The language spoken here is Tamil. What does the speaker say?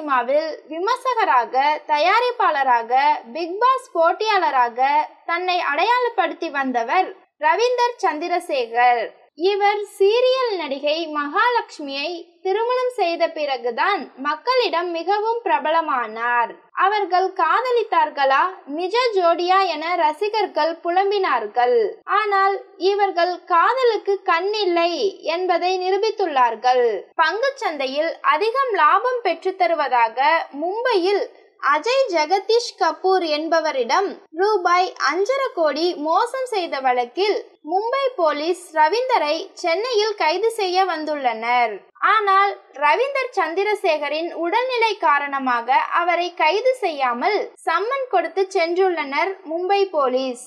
சினிமாவில் விமர்சகராக, தயாரிப்பாளராக, பிக் பாஸ் போட்டியாளராக தன்னை அடையாளப்படுத்தி வந்தவர் ரவீந்தர் சந்திரசேகர். இவர் சீரியல் நடிகை மகாலட்சுமியை திருமணம் செய்த பிறகுதான் மக்களிடம் மிகவும் பிரபலமானார். அவர்கள் காதலித்தார்களா, நிஜ ஜோடியா என ரசிகர்கள் புலம்பினார்கள். ஆனால் இவர்கள் காதலுக்கு கண் இல்லை என்பதை நிரூபித்துள்ளார்கள். பங்குச்சந்தையில் அதிகம் லாபம் பெற்று தருவதாக மும்பையில் அஜய் ஜெகதீஷ் கபூர் என்பவரிடம் ரூபாய் 5.5 கோடி மோசம் செய்த வழக்கில் மும்பை போலீஸ் ரவீந்தரை சென்னையில் கைது செய்ய வந்துள்ளனர். ஆனால் ரவீந்தர் சந்திரசேகரின் உடல்நிலை காரணமாக அவரை கைது செய்யாமல் சம்மன் கொடுத்து சென்றுள்ளனர் மும்பை போலீஸ்.